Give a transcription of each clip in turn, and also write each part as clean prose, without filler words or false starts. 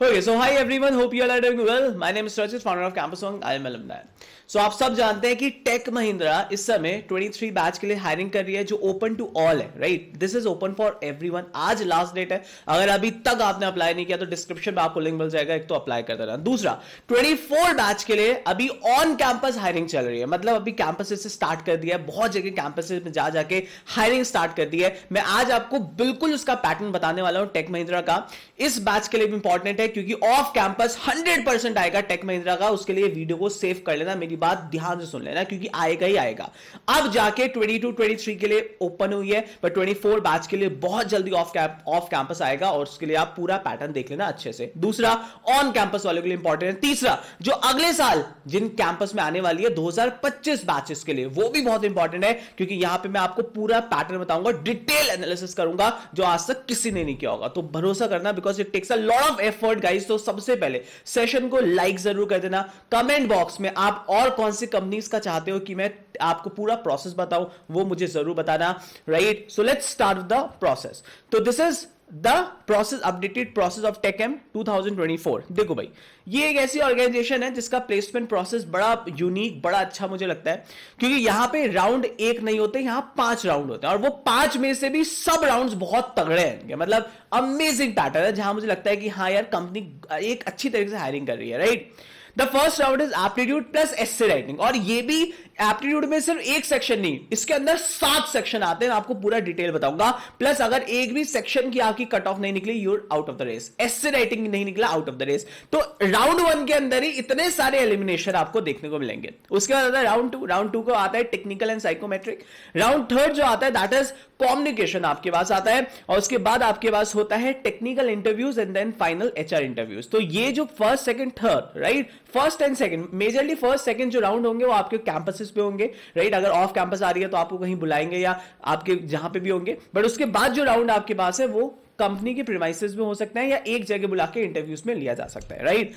Okay, so hi everyone, hope you all are doing well. My name is Rajit, founder of Campus One. I am alumni. So आप सब जानते हैं कि take Mahindra इस समय 23 batch के लिए हायरिंग कर रही है जो ओपन टू ऑल है, right? This is open for everyone. आज लास्ट डेट है. अगर अभी तक आपने अप्लाई नहीं किया तो डिस्क्रिप्शन में आपको लिंक मिल जाएगा, एक तो अप्लाई कर देना. दूसरा 24 बैच के लिए अभी ऑन कैंपस हायरिंग चल रही है, मतलब अभी कैंपस से स्टार्ट कर दिया है, बहुत जगह कैंपस में जा जाके हायरिंग स्टार्ट कर दी है. मैं आज आपको बिल्कुल उसका पैटर्न बताने वाला हूं टेक महिंद्रा का. इस बैच के लिए भी इंपॉर्टेंट है क्योंकि ऑफ कैंपस 100% आएगा टेक महिंद्रा का. उसके लिए वीडियो को सेव कर लेना, मेरी बात ध्यान से सुन लेना क्योंकि आएगा ही आएगा. अब जाके 22-23 के लिए ओपन हुई है, पर 24 बैच के लिए बहुत जल्दी ऑफ कैंपस आएगा और उसके लिए आप पूरा पैटर्न देख लेना अच्छे से. दूसरा ऑन कैंपस वालों के लिए इंपॉर्टेंट है. तीसरा जो अगले साल जिन कैंपस में आने वाली है 2025 बैचेस के लिए, वो भी बहुत इंपॉर्टेंट है क्योंकि यहां पे मैं आपको पूरा पैटर्न बताऊंगा, डिटेल एनालिसिस करूंगा जो आज तक किसी ने नहीं किया होगा. तो भरोसा करना because it takes a lot of effort guys. तो सबसे पहले सेशन को लाइक जरूर कर देना. कमेंट बॉक्स में आप और कौन सी कंपनीज का चाहते हो कि मैं आपको पूरा प्रोसेस बताऊं, वो मुझे जरूर बताना, right? So let's start the process. तो this is the process, updated process of TechM 2024. देखो भाई, ये एक ऐसी ऑर्गेनाइजेशन है जिसका प्लेसमेंट प्रोसेस बड़ा यूनिक, बड़ा अच्छा मुझे लगता है क्योंकि यहां पे राउंड एक नहीं होते, यहां 5 राउंड होते हैं और वो 5 में से भी सब राउंड्स बहुत तगड़े हैं. मतलब अमेजिंग पैटर्न है जहां मुझे लगता है कि हाँ यार कंपनी एक अच्छी तरीके से हायरिंग कर रही है, right? The first round is aptitude plus essay writing, और ये भी एप्टीट्यूड में सिर्फ एक सेक्शन नहीं, इसके अंदर 7 सेक्शन आते हैं. मैं आपको पूरा डिटेल बताऊंगा. प्लस अगर एक भी सेक्शन की आपकी कट ऑफ नहीं निकली, you're out of the race. Essay writing नहीं निकला, आउट ऑफ द रेस. तो राउंड 1 के अंदर ही इतने सारे एलिमिनेशन आपको देखने को मिलेंगे. उसके बाद आता है राउंड 2 को आता है टेक्निकल एंड साइकोमेट्रिक. राउंड 3 जो आता है दैट इज कम्युनिकेशन आपके पास आता है, और उसके बाद आपके पास होता है technical interviews and then final HR interviews. तो ये जो first second third, right, first and second, majorly first second जो राउंड होंगे वो आपके कैंपसेस पे होंगे, राइट? अगर ऑफ कैंपस आ रही है तो आपको कहीं बुलाएंगे या आपके जहां पे भी होंगे. बट उसके बाद जो राउंड आपके पास है वो कंपनी के प्रीमाइसेस में हो सकता है या एक जगह बुला के इंटरव्यूज में लिया जा सकता है, राइट?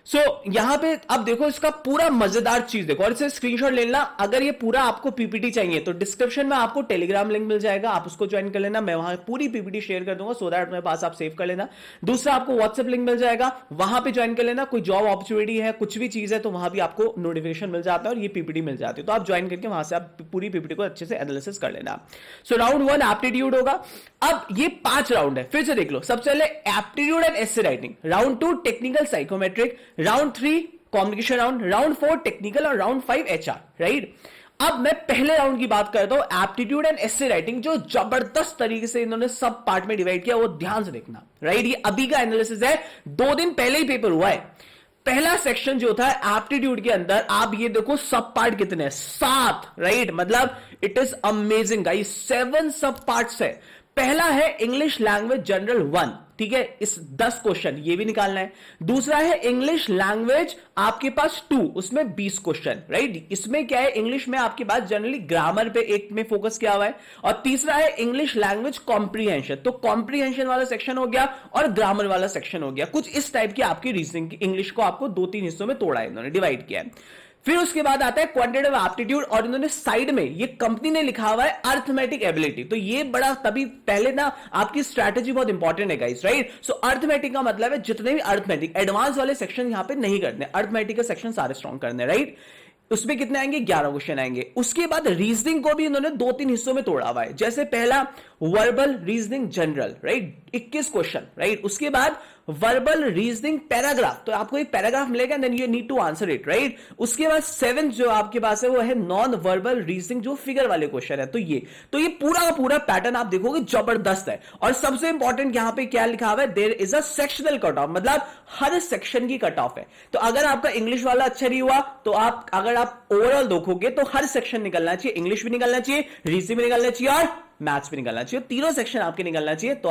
सो यहां पे अब देखो इसका पूरा मजेदार चीज देखो और इसे स्क्रीनशॉट ले लेना. अगर ये पूरा आपको पीपीटी चाहिए तो डिस्क्रिप्शन में आपको टेलीग्राम लिंक मिल जाएगा, आप उसको ज्वाइन कर लेना. मैं वहां पूरी पीपीटी शेयर कर दूंगा सो दैट मेरे पास आप सेव कर लेना. दूसरा आपको व्हाट्सएप लिंक मिल जाएगा, वहां पे ज्वाइन कर लेना. कोई जॉब अपॉर्चुनिटी है, कुछ भी चीज है तो वहां भी आपको नोटिफिकेशन मिल जाता है और ये पीपीटी मिल जाती है. तो आप ज्वाइन करके वहां से आप पूरी पीपीटी को अच्छे से एनालिसिस कर लेना. सो राउंड 1 एप्टीट्यूड होगा. अब ये 5 राउंड है, फिर से देख लो. सबसे पहले aptitude and essay writing. Round 2 technical psychometric. Round 3 communication round. Round 4 technical और राउंड 5 एचआर, राइट? अब मैं पहले राउंड की बात करता हूं, एप्टीट्यूड एंड एस्से राइटिंग, जो जबरदस्त तरीके से इन्होंने सब पार्ट में डिवाइड किया, वो ध्यान से देखना, राइट? ये अभी का एनालिसिस है, 2 दिन पहले ही पेपर हुआ है. पहला सेक्शन जो था एप्टीट्यूड के अंदर, आप ये देखो सब पार्ट कितने हैं, 7, राइट? मतलब इट इज अमेजिंग गाइस, 7 सब पार्ट्स है. पहला है इंग्लिश लैंग्वेज जनरल 1, ठीक है, इस 10 क्वेश्चन ये भी निकालना है. दूसरा है इंग्लिश लैंग्वेज आपके पास 2, उसमें 20 क्वेश्चन, राइट? इसमें क्या है, इंग्लिश में आपके पास जनरली ग्रामर पे एक में फोकस किया हुआ है. और तीसरा है इंग्लिश लैंग्वेज कॉम्प्रीहेंशन. तो कॉम्प्रीहेंशन वाला सेक्शन हो गया और ग्रामर वाला सेक्शन हो गया. कुछ इस टाइप की आपकी रीजनिंग की इंग्लिश को आपको 2-3 हिस्सों में तोड़ा है, इन्होंने डिवाइड किया है. फिर उसके बाद आता है क्वांटिटेटिव एप्टीट्यूड, और इन्होंने साइड में ये कंपनी ने लिखा हुआ है अर्थमेटिक एबिलिटी. तो ये बड़ा तभी पहले ना आपकी स्ट्रैटेजी बहुत इंपॉर्टेंट है गाइस, राइट? सो अर्थमेटिक का मतलब है जितने भी अर्थमेटिक एडवांस वाले सेक्शन यहां पे नहीं करने, अर्थमेटिक के सेक्शन सारे स्ट्रॉन्ग करने, राइट? उसमें कितने आएंगे, 11 क्वेश्चन आएंगे. उसके बाद रीजनिंग को भी इन्होंने 2-3 हिस्सों में तोड़ा हुआ है. जैसे पहला verbal reasoning general, right, 21 question, right? उसके बाद वर्बल रीजनिंग पैराग्राफ, तो आपको एक पैराग्राफ मिलेगा, then you need to answer it, right? उसके बाद 7 जो आपके पास है वो है नॉन वर्बल रीजनिंग, जो फिगर वाले क्वेश्चन है. तो ये पूरा का पूरा पैटर्न आप देखोगे जबरदस्त है. और सबसे इंपॉर्टेंट यहां पे क्या लिखा हुआ है, there is a sectional cut off, मतलब हर सेक्शन की कट ऑफ है. तो अगर आपका इंग्लिश वाला अच्छा नहीं हुआ तो अगर आप ओवरऑल देखोगे तो हर सेक्शन निकलना चाहिए, इंग्लिश भी निकलना चाहिए, रीजनिंग भी निकलना चाहिए और मैथ्स भी निकलना चाहिए. तीनों सेक्शन आपके निकलना चाहिए तो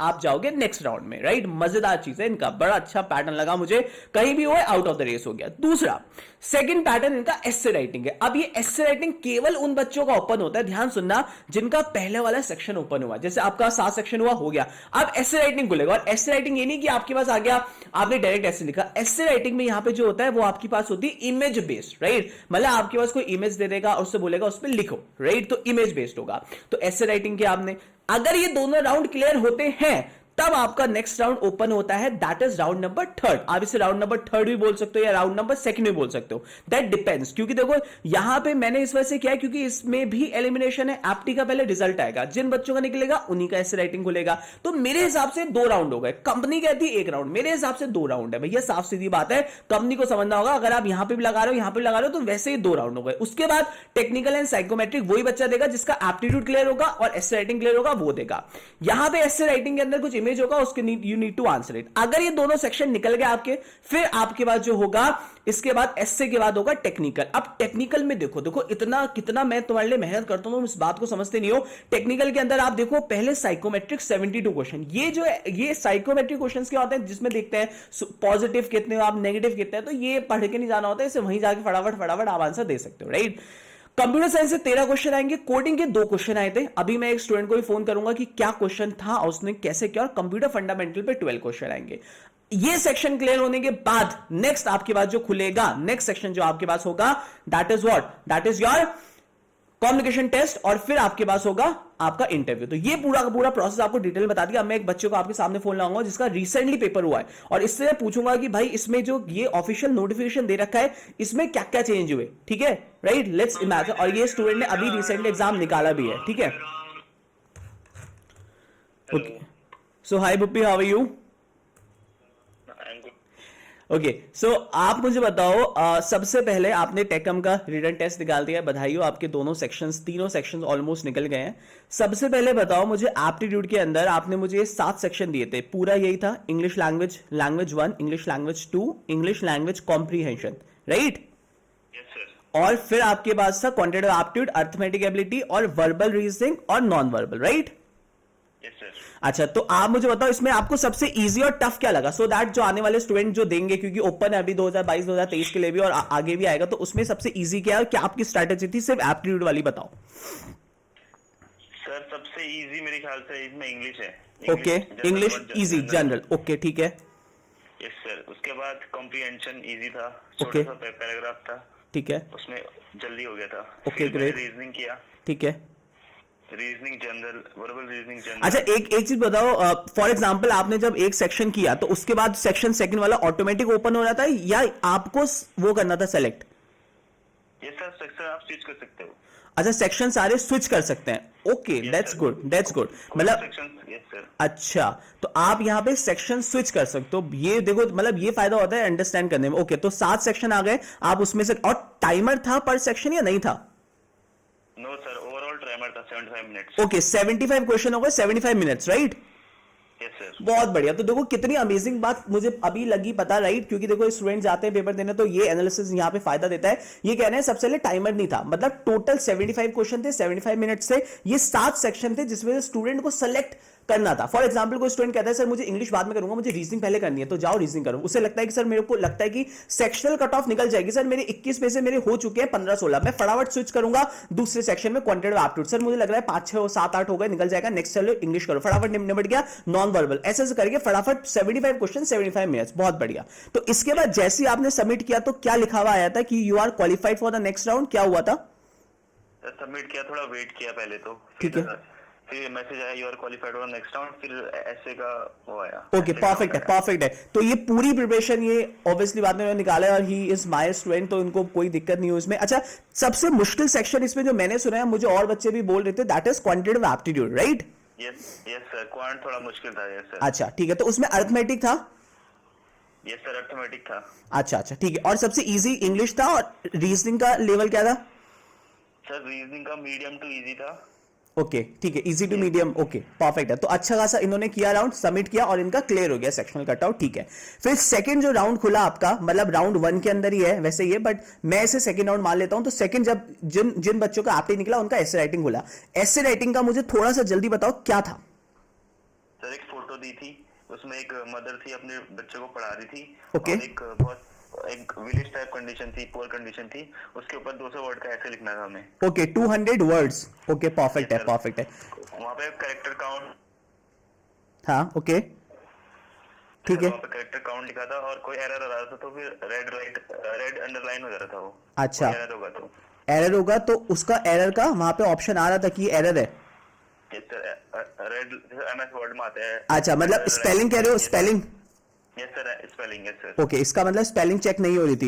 आप जाओगे नेक्स्ट राउंड में, राइट? मजेदार चीज है इनका, बड़ा अच्छा पैटर्न लगा मुझे. कहीं भी हो आउट ऑफ द रेस हो गया. दूसरा सेकंड पैटर्न इनका एस्से राइटिंग है. अब ये एस्से राइटिंग केवल उन बच्चों का ओपन होता है, ध्यान सुनना, जिनका पहले वाला सेक्शन ओपन हुआ. जैसे आपका 7 सेक्शन हुआ, हो गया, अब एस्से राइटिंग खुलेगा. और एस्से राइटिंग ये नहीं कि आपके पास आ गया आपने डायरेक्ट एस्से लिखा. एस्से राइटिंग में यहां पे जो होता है वो आपके पास होती है इमेज बेस्ड, राइट? मतलब आपके पास कोई इमेज दे देगा और उससे बोलेगा उस पर लिखो, राइट? तो इमेज बेस्ड होगा. तो एस्से राइटिंग के आपने, अगर ये दोनों राउंड क्लियर होते हैं तब आपका नेक्स्ट राउंड ओपन होता है, that is round number third. आप इसे राउंड नंबर थर्ड भी बोल सकते हो या राउंड नंबर सेकंड भी बोल सकते हो, दैट डिपेंड्स। क्योंकि देखो यहां पे मैंने इस वजह से किया क्योंकि इसमें भी एलिमिनेशन है, एप्टी का पहले रिजल्ट आएगा, जिन बच्चों का निकलेगा उन्हीं का ऐसे राइटिंग खुलेगा। तो मेरे हिसाब से 2 राउंड हो गए, कंपनी कहती है 1 राउंड, मेरे हिसाब से 2 राउंड है भैया, साफ सीधी बात है, कंपनी को समझना होगा। अगर आप यहां पे भी लगा रहे हो यहां पे भी लगा रहे हो तो वैसे ही 2 राउंड हो गए। उसके बाद टेक्निकल एंड साइकोमेट्रिक वही बच्चा देगा जिसका एप्टीट्यूड क्लियर होगा और एस्से राइटिंग क्लियर होगा, वो देगा। यहां पे एस्से राइटिंग के अंदर कुछ इमेज होगा, उसके you need to answer it. अगर ये दोनों सेक्शन निकल गए आपके, फिर आपके पास जो होगा, इसके बाद एस्से के बाद होगा टेक्निकल। अब टेक्निकल में देखो देखो इतना कितना मैं तुम्हारे लिए मेहनत करता हूं, इस बात को समझते नहीं हो। टेक्निकल के अंदर आप देखो पहले साइकोमेट्रिक 72 क्वेश्चन, ये जो है ये साइकोमेट्रिक क्वेश्चंस क्या होते हैं जिसमें देखते हैं पॉजिटिव कितने हो आप, नेगेटिव कितने हैं, तो ये पढ़ के नहीं जाना होता है, इसे वहीं जाके फटाफट फटाफट आप आंसर दे सकते हो, राइट। कंप्यूटर साइंस से 13 क्वेश्चन आएंगे, कोडिंग के 2 क्वेश्चन आए थे। अभी मैं एक स्टूडेंट को भी फोन करूंगा कि क्या क्वेश्चन था और उसने कैसे किया, और कंप्यूटर फंडामेंटल पे 12 क्वेश्चन आएंगे। ये सेक्शन क्लियर होने के बाद नेक्स्ट आपके पास जो खुलेगा, नेक्स्ट सेक्शन जो आपके पास होगा, that is what, that is your communication test, और फिर आपके पास होगा आपका इंटरव्यू। तो ये पूरा का पूरा प्रोसेस आपको डिटेल बता दिया। मैं एक बच्चे को आपके सामने फोन लगाऊंगा जिसका रिसेंटली पेपर हुआ है, और इससे पूछूंगा कि भाई इसमें जो ये ऑफिशियल नोटिफिकेशन दे रखा है इसमें क्या क्या चेंज हुए, ठीक है, राइट, लेट्स इमेजिन। और ये स्टूडेंट ने अभी रिसेंटली एग्जाम निकाला भी है, ठीक है। Okay, so hi Buppi, how are you? Okay, so आप मुझे बताओ, सबसे पहले आपने टेकम का रिटन टेस्ट निकाल दिया है, बधाई हो, आपके दोनों सेक्शंस, तीनों सेक्शंस ऑलमोस्ट निकल गए हैं। सबसे पहले बताओ मुझे, एप्टीट्यूड के अंदर आपने मुझे 7 सेक्शन दिए थे, पूरा यही था, English language, language 1, English language 2, English language comprehension, right? और फिर आपके पास था क्वांटिटेटिव एप्टीट्यूड, अर्थमेटिक एबिलिटी और वर्बल रीजनिंग और नॉन वर्बल, राइट? अच्छा, तो आप मुझे बताओ इसमें आपको सबसे इजी और टफ क्या लगा, सो दैट जो आने वाले स्टूडेंट जो देंगे, क्योंकि ओपन है अभी 2022-2023 के लिए भी और आगे भी आएगा, तो उसमें सबसे इजी क्या है, क्या आपकी स्ट्रैटेजी थी, सिर्फ एप्टीट्यूड वाली बताओ। सर सबसे इजी मेरे ख्याल से इसमें इंग्लिश है। Okay, English easy general, okay ठीक है। यस सर, उसके बाद कॉम्प्रिहेंशन इजी था, ओके, छोटा सा पैराग्राफ था, ठीक है, उसमें जल्दी हो गया था। ओके ग्रेट, रीजनिंग किया, ठीक है, reasoning general, verbal reasoning general. अच्छा एक चीज बताओ, फॉर एग्जांपल आपने जब एक सेक्शन किया तो उसके बाद सेक्शन सेकंड वाला ऑटोमेटिक ओपन हो जाता है या आपको वो करना था सेलेक्ट? यस सर, सेक्शन आप स्विच कर सकते हो। अच्छा, सेक्शन सारे स्विच कर सकते हैं, okay, that's good, that's good, मतलब अच्छा, तो आप यहाँ पे सेक्शन स्विच कर सकते हो, ये देखो मतलब ये फायदा होता है अंडरस्टैंड करने में। ओके, तो 7 सेक्शन आ गए, आप उसमें से, और टाइमर था पर सेक्शन या नहीं था? नो सर, ओवरऑल टाइमर था 75 मिनट्स। ओके, 75 क्वेश्चन हो गए, 75 मिनट्स, राइट? यस सर, बहुत बढ़िया। तो देखो कितनी अमेजिंग बात मुझे अभी लगी पता, राइट? क्योंकि देखो स्टूडेंट जाते हैं पेपर देने तो ये एनालिसिस यहाँ पे फायदा देता है। ये कहना है सबसे पहले टाइमर नहीं था, मतलब टोटल 75 क्वेश्चन थे, 75 मिनट से ये 7 सेक्शन थे जिसमें स्टूडेंट को सेलेक्ट करना था। फॉर एग्जाम्पल कोई स्टूडेंट कहता है सर मुझे इंग्लिश बाद में करूंगा, मुझे रीजनिंग पहले करनी है, तो जाओ रीजनिंग करो। उसे लगता है कि सर मेरे को लगता है कि सेक्शनल कट ऑफ निकल जाएगी, सर मेरे 21 में से मेरे हो चुके हैं 15-16, मैं फटाफट स्विच करूंगा दूसरे सेक्शन में क्वांटिटेटिव एप्टीट्यूड, सर मुझे लग रहा है 5-6 7-8 हो गए, निकल जाएगा, नेक्स्ट चलो इंग्लिश करो, फटाफट निपट गया, नॉन वर्बल, ऐसे करके फटाफट 75 क्वेश्चन 75 मिनट्स, बहुत बढ़िया। तो इसके बाद जैसे ही आपने सबमिट किया तो क्या लिखा हुआ आया था कि you are qualified for the next round, क्या हुआ था? सबमिट किया, थोड़ा वेट किया पहले तो, ठीक है, फिर मैसेज आया you are qualified for next round, फिर ऐसे का वो आया। ओके, परफेक्ट है, परफेक्ट है। तो ये पूरी प्रिपरेशन ये ऑब्वियसली बाद में निकाला है और ही इज माय स्टूडेंट, तो इनको कोई दिक्कत नहीं हो इसमें। अच्छा, सबसे मुश्किल सेक्शन इसमें जो मैंने सुना है, मुझे और बच्चे भी बोल रहे थे, that is quantitative aptitude, right? Yes sir, quant थोड़ा मुश्किल था। Yes sir. अच्छा ठीक है, तो उसमें अरिथमेटिक था? यस सर, अरिथमेटिक था। अच्छा अच्छा ठीक है, और सबसे इजी इंग्लिश था, और रीजनिंग का लेवल क्या था? सर रीजनिंग का मीडियम टू इजी था। ओके ठीक है, easy to medium, okay perfect है। तो अच्छा खासा इन्होंने किया, राउंड सबमिट किया और इनका क्लियर हो गया सेक्शनल कट आउट, ठीक है। फिर सेकंड जो राउंड खुला आपका, मतलब राउंड 1 के अंदर ही है वैसे ये, बट मैं इसे सेकंड राउंड मान लेता हूं। तो सेकंड जब जिन बच्चों का एप्टी निकला उनका एसे राइटिंग खुला, एसे राइटिंग का मुझे थोड़ा सा जल्दी बताओ क्या था? सर एक फोटो दी थी, उसमें एक मदर थी अपने बच्चे को पढ़ा रही थी, ओके, एक विलेज टाइप कंडीशन थी, पुअर कंडीशन थी, उसके ऊपर 200 वर्ड का ऐसे लिखना था हमें। ओके, 200 वर्ड्स, ओके परफेक्ट है, परफेक्ट है। वहां पे कैरेक्टर काउंट, हाँ ओके ठीक है, वहां पे कैरेक्टर काउंट लिखा था, और कोई एरर आ रहा था तो फिर रेड अंडरलाइन हो जा रहा था वो। अच्छा, एरर होगा तो एरर होगा तो उसका एरर का वहां पे ऑप्शन आ रहा था कि एरर है। Yes sir, red MS word में आता है। अच्छा, मतलब स्पेलिंग कह रहे हो, spelling? Yes sir, spelling, yes sir. Okay, इसका मतलब स्पेलिंग चेक नहीं हो रही थी।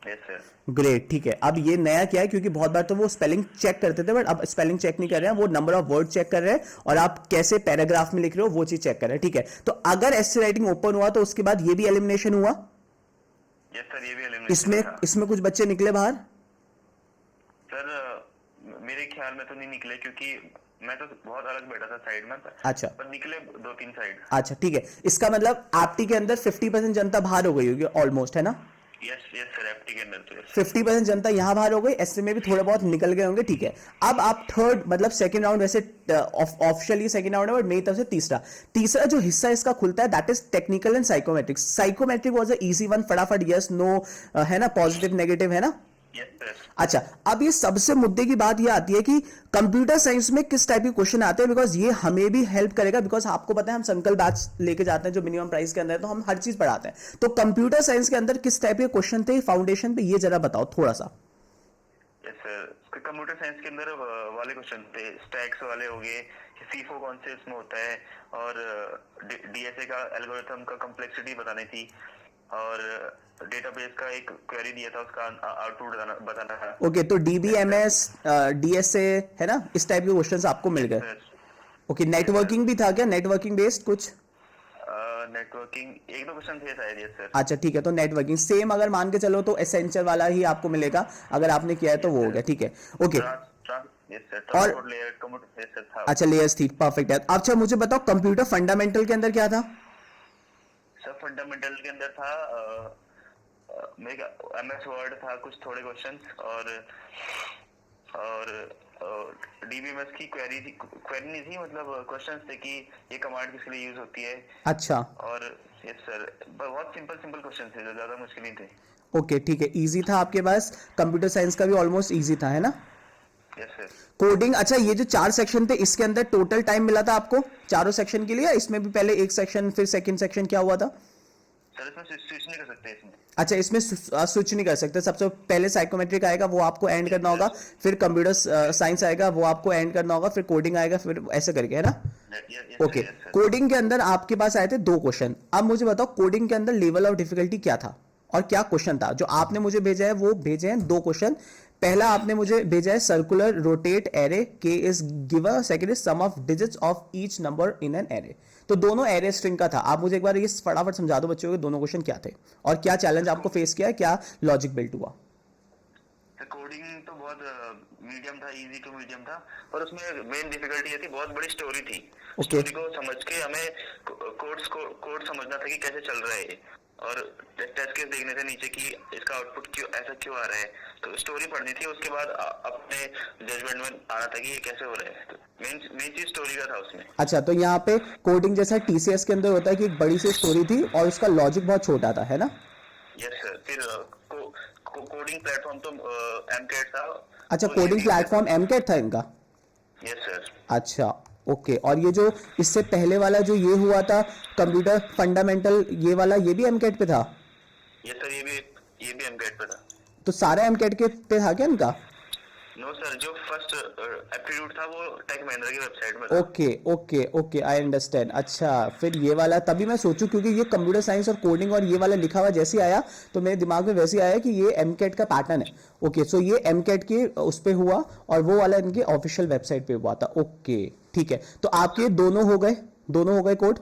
Yes sir. ग्रेट, ठीक है। अब ये नया क्या है, क्योंकि बहुत बार तो वो स्पेलिंग चेक करते थे, बट अब स्पेलिंग चेक नहीं कर रहे हैं, वो नंबर ऑफ वर्ड चेक कर रहे हैं और आप कैसे पैराग्राफ में लिख रहे हो वो चीज चेक कर रहे हैं, ठीक है। तो अगर एस्से राइटिंग ओपन हुआ तो उसके बाद ये भी एलिमिनेशन हुआ? यस सर, ये भी एलिमिनेशन इसमें था। इसमें कुछ बच्चे निकले बाहर? सर मेरे ख्याल में तो नहीं निकले, क्योंकि मैं तो बहुत अलग बैठा था साइड में। अच्छा, पर निकले 2-3 साइड। अच्छा, ठीक है। इसका मतलब एप्टी के अंदर 50% जनता बाहर हो गई होगी ऑलमोस्ट, है ना? यस यस सर, एप्टी के अंदर तो yes। 50% जनता यहां बाहर हो गई, एसए में भी थोड़े बहुत निकल गए होंगे, ठीक है। अब आप थर्ड, मतलब सेकंड राउंड, वैसे ऑफिशियली सेकंड राउंड है, बट मेरी तरफ से तीसरा जो हिस्सा इसका खुलता है, that is technical and psychometric. Psychometric was a easy one, फटाफट यस नो, है ना, पॉजिटिव नेगेटिव, है ना? Yes sir. अच्छा, अब ये सबसे मुद्दे की बात ये आती है कि कंप्यूटर साइंस में किस टाइप के क्वेश्चन आते हैं, बिकॉज ये हमें भी हेल्प करेगा, बिकॉज आपको पता है हम संकल्प बैच लेके जाते हैं जो मिनिमम प्राइस के अंदर है, तो हम हर चीज पढ़ाते हैं। तो कंप्यूटर साइंस के अंदर किस टाइप के क्वेश्चन थे फाउंडेशन पे, ये जरा बताओ थोड़ा सा। यस सर, कंप्यूटर साइंस के अंदर वाले क्वेश्चन थे, स्टैक्स वाले हो गए, सीफो कौन से इसमें होता है, और डीएसए का एल्गोरिथम का कॉम्प्लेक्सिटी बतानी थी, और डेटाबेस का एक क्वेरी दिया था, उसका आउटपुट बताना था। ओके, तो डीबीएमएस, डीएसए, है ना, इस टाइप के क्वेश्चंस आपको मिल गए। ओके, नेटवर्किंग भी था क्या, नेटवर्किंग बेस्ड कुछ? नेटवर्किंग एक दो क्वेश्चन थे शायद। Yes sir. अच्छा, ठीक है। तो नेटवर्किंग सेम अगर मान के चलो तो एसेंशियल वाला ही आपको मिलेगा, अगर आपने किया है तो वो हो गया, ठीक है। ओके, यस सर, और ट्रांसपोर्ट लेयर कंप्यूटर था। अच्छा, लेयर्स थी, परफेक्ट है। अच्छा, मुझे बताओ कंप्यूटर फंडामेंटल के अंदर क्या था? सर फंडामेंटल के अंदर था मेरे एमएस वर्ड था, कुछ थोड़े क्वेश्चंस, और डीबीएमएस की क्वेरी नहीं थी, मतलब क्वेश्चंस थे कि ये कमांड किसके लिए यूज होती है। अच्छा, और यस सर, बहुत सिंपल क्वेश्चन थे, ज्यादा मुश्किल नहीं थे। ओके, ठीक है, इजी था आपके पास। कंप्यूटर साइंस का भी ऑलमोस्ट इजी था, है ना? Yes sir. कोडिंग, अच्छा, ये जो 4 सेक्शन थे इसके अंदर टोटल टाइम मिला था आपको चारों सेक्शन के लिए, या इसमें भी पहले एक सेक्शन फिर सेकंड सेक्शन क्या हुआ था? सर इसमें स्विच नहीं कर सकते इसमें। अच्छा, इसमें स्विच नहीं कर सकते। सबसे पहले साइकोमेट्रिक आएगा, वो आपको एंड करना होगा, फिर कंप्यूटर साइंस आएगा, वो आपको एंड करना होगा, फिर कोडिंग आएगा, फिर ऐसे करके, है ना? ओके, कोडिंग के अंदर आपके पास आए थे 2 क्वेश्चन। अब मुझे बताओ कोडिंग के अंदर लेवल ऑफ डिफिकल्टी क्या था और क्या क्वेश्चन था? जो आपने मुझे भेजा है वो भेजे हैं 2 क्वेश्चन। पहला आपने मुझे भेजा है circular rotate array K is given, second is sum of digits of each number in an array. तो दोनों एरे स्ट्रिंग का था। आप मुझे एक बार ये फटाफट समझा दो बच्चों के दोनों क्वेश्चन क्या थे और क्या चैलेंज आपको फेस किया है, क्या लॉजिक बिल्ट हुआ? कोडिंग तो बहुत मीडियम था, इजी टू मीडियम था, पर उसमें मेन डिफिकल्टी ये थी, बहुत बड़ी स्टोरी थी। स्टोरी को समझ के हमें कोड समझना था कि कैसे चल रहा है, और टेस्ट केस देखने थे नीचे कि इसका आउटपुट क्यों आ रहा है। तो स्टोरी पढ़नी थी, उसके बाद अपने जजमेंट में आना था कि ये कैसे हो रहा है। तो मेन चीज स्टोरी का था उसमें। अच्छा, तो यहाँ पे कोडिंग जैसा टीसीएस के अंदर होता है कि एक बड़ी सी स्टोरी थी और उसका लॉजिक बहुत छोटा था, है ना? Yes sir. फिर कोडिंग प्लेटफॉर्म तो एमकेट था। अच्छा, कोडिंग प्लेटफॉर्म एमकेट था इनका? Yes sir. अच्छा, ओके। और ये जो इससे पहले वाला जो ये हुआ था कंप्यूटर फंडामेंटल, ये वाला, ये भी एमकेट पे था? यस सर, ये भी एमकेट पे था। तो सारा एमकेट के पे था क्या इनका? नो सर, जो फर्स्ट एप्टीट्यूड था वो टेक महिंद्रा की वेबसाइट में था। Okay, okay, okay, I understand. अच्छा, फिर ये वाला, तभी मैं सोचूं क्योंकि ये कंप्यूटर साइंस और कोडिंग और ये वाला लिखा हुआ जैसे आया तो मेरे दिमाग में वैसे आया कि ये एमकेट का पैटर्न है। ओके, सो ये एमकेट के उस पे हुआ और वो वाला इनके ऑफिशियल वेबसाइट पे हुआ था। ओके, ठीक है। तो आपके दोनों हो गए कोड?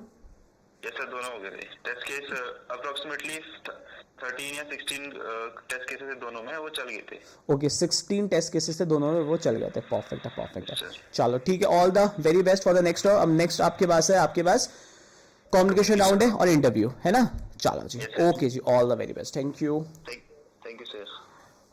यस सर, दोनों हो गए थे। टेस्ट केस अप्रोक्सीमेटली 13 या 16 टेस्ट केसेस से दोनों में वो चल गए थे। ओके, 16 टेस्ट केसेस से दोनों में वो चल गए थे। परफेक्ट है, परफेक्ट है। Sir. चलो, ठीक है, all the very best for the next round. अब नेक्स्ट आपके पास है, आपके पास कम्युनिकेशन राउंड है और इंटरव्यू, है ना? चलो जी, ओके जी, all the very best, thank you. Thank you sir.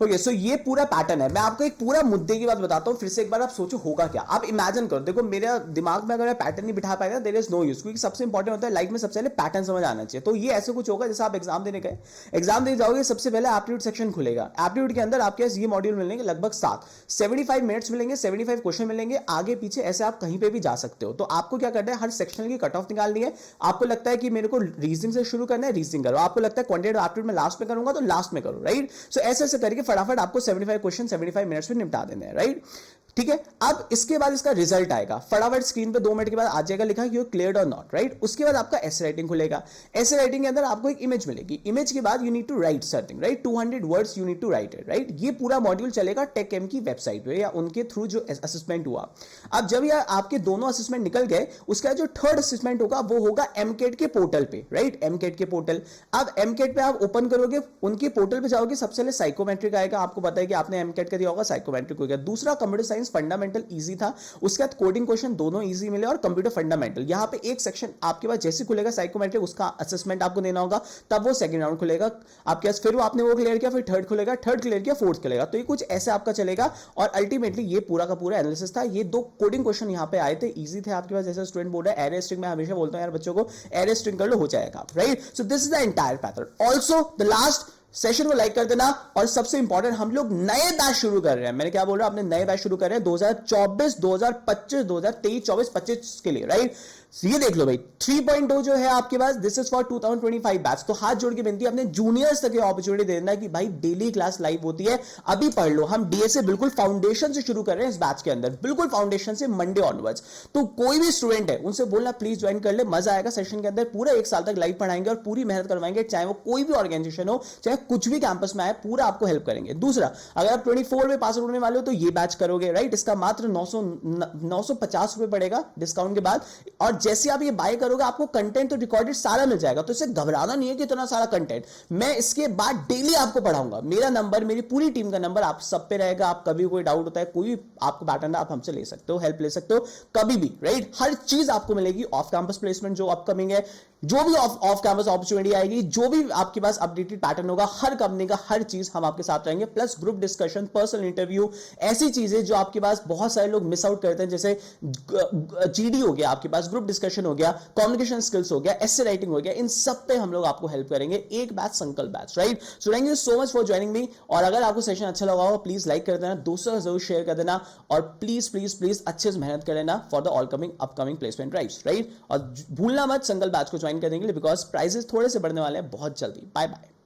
Okay, so ये पूरा पैटर्न है। मैं आपको एक पूरा मुद्दे की बात बताता हूँ, फिर से एक बार आप सोचो होगा क्या। आप इमेजिन करो, देखो मेरे दिमाग में अगर मैं पैटर्न नहीं बिठा पाएगा देयर इज नो यूज, क्योंकि सबसे इंपॉर्टेंट होता है लाइफ में सबसे पहले पैटर्न समझ आना चाहिए। तो ये ऐसे कुछ होगा जैसे आप एग्जाम देने गए, एग्जाम देने जाओगे, सबसे पहले एप्टीट्यूड सेक्शन खुलेगा। एप्टीट्यूड के अंदर आपके ये मॉड्यूल मिलेंगे लगभग 7, 75 मिनट्स मिलेंगे, 75 क्वेश्चन मिलेंगे, आगे पीछे ऐसे आप कहीं पे भी जा सकते हो। तो आपको क्या करना है, हर सेक्शन की कट ऑफ निकालनी है। आपको लगता है कि मेरे को रीजनिंग से शुरू करना है, रीजनिंग करो। आपको लगता है क्वांटिटेटिव एप्टीट्यूड में लास्ट में करूंगा तो लास्ट में करो, राइट? सो ऐसे ऐसे करके फटाफट आपको 75 क्वेश्चन 75 मिनट्स में निपटा देने हैं, राइट? ठीक है। अब इसके बाद इसका रिजल्ट आएगा, फटाफट स्क्रीन पे 2 मिनट के बाद आ जाएगा लिखा यू क्लियर्ड और नॉट, राइट। उसके बाद आपका ऐसे राइटिंग खुलेगा, ऐसे राइटिंग के अंदर आपको एक इमेज मिलेगी, इमेज के बाद you need to write something, right, 200 words you need to write it, right. ये पूरा मॉड्यूल चलेगा टेक-एम की वेबसाइट पे या उनके थ्रू जो असेसमेंट हुआ। अब जब ये आपके दोनों असेसमेंट निकल गए, उसका जो थर्ड असेसमेंट होगा वो होगा एमकेट के पोर्टल पे, राइट, एमकेट के पोर्टल। अब एमकेट पे आप ओपन करोगे, उनके पोर्टल पे जाओगे, सबसे पहले साइकोमेट्रिक आएगा, आपको पता है कि आपने एमकेट का दिया होगा, साइकोमेट्रिक हो गया। दूसरा कंप्यूटर साइंस फंडामेंटल इजी था, उसके बाद कोडिंग क्वेश्चन दोनों इजी मिले और कंप्यूटर फंडामेंटल। यहां पे एक सेक्शन आपके पास जैसे खुलेगा साइकोमेट्रिक, उसका असेसमेंट आपको देना होगा, तब वो सेकंड राउंड खुलेगा आपके पास, फिर वो आपने वो क्लियर किया, फिर थर्ड खुलेगा, थर्ड क्लियर किया, फोर्थ खुलेगा। तो ये कुछ ऐसे आपका चलेगा और अल्टीमेटली ये पूरा का पूरा एनालिसिस था। ये 2 कोडिंग क्वेश्चन यहां पे आए थे, इजी थे आपके पास। जैसे स्टूडेंट बोल रहा है एरे स्ट्रिंग, मैं हमेशा बोलता हूं यार बच्चों को एरे स्ट्रिंग कर लो, हो जाएगा, right. So this is the entire pattern. Also the last session को लाइक कर देना। और सबसे इंपॉर्टेंट, हम लोग नए बैच शुरू कर रहे हैं। मैंने क्या बोल रहा हूं, अपने नए बैच शुरू कर रहे हैं 2024 2025 2023 24 25 के लिए, राइट। ये देख लो भाई 3.0 जो है आपके पास, दिस इज फॉर 2025 बैच। तो हाथ जोड़ के विनती है अपने जूनियर्स तक ये अपॉर्चुनिटी दे देना कि भाई डेली क्लास लाइव होती है, अभी पढ़ लो। हम डीएसए बिल्कुल फाउंडेशन से शुरू कर रहे हैं इस बैच के अंदर, बिल्कुल फाउंडेशन से मंडे ऑनवर्ड्स। तो कोई भी स्टूडेंट है उनसे बोलना प्लीज ज्वाइन कर ले, मजा आएगा। सेशन के अंदर पूरा 1 साल तक लाइव पढ़ाएंगे और पूरी मेहनत करवाएंगे, चाहे वो कोई भी ऑर्गेनाइजेशन हो, चाहे कुछ भी कैंपस में आए, पूरा आपको हेल्प करेंगे। दूसरा, अगर आप 24 में पास आउट होने वाले हो तो ये बैच करोगे, राइट। इसका मात्र 950 रुपए पड़ेगा डिस्काउंट के बाद। और जैसे आप ये बाय करोगे आपको कंटेंट तो रिकॉर्डेड सारा मिल जाएगा, तो इससे घबराना नहीं है कि इतना सारा कंटेंट। मैं इसके बाद डेली आपको पढ़ाऊंगा, मेरा नंबर, मेरी पूरी टीम का नंबर आप सब पे रहेगा। आप कभी कोई डाउट होता है, कोई भी आपको पैटर्न है, आप हमसे ले सकते हो, हेल्प ले सकते हो कभी भी, राइट। हर चीज आपको मिलेगी। ऑफ कैंपस प्लेसमेंट जो अपकमिंग है, जो भी ऑफ कैंपस अपॉर्चुनिटी आएगी, जो भी आपके पास अपडेटेड पैटर्न होगा, हर कंपनी का हर चीज हम आपके साथ रहेंगे। Plus group discussion, personal interview, ऐसी चीजें जो आपके पास बहुत सारे लोग मिस आउट करते हैं, जैसे जीडी हो गया आपके पास, ग्रुप डिस्कशन हो गया, कम्युनिकेशन स्किल्स हो गया, एसे राइटिंग हो गया, इन सब पे हम लोग आपको हेल्प करेंगे। एक बैच, संकल्प batch, right. So thank you so much for joining me. और अगर आपको सेशन अच्छा लगा हो प्लीज लाइक कर देना, दोस्तों को जरूर शेयर कर देना, और प्लीज प्लीज प्लीज अच्छे से मेहनत कर लेना for the all coming upcoming placement drives, right. और भूलना मत संकल्प बैच को ज्वाइन करने के लिए, बिकॉज प्राइजेस थोड़े से बढ़ने वाले हैं बहुत जल्दी। Bye bye.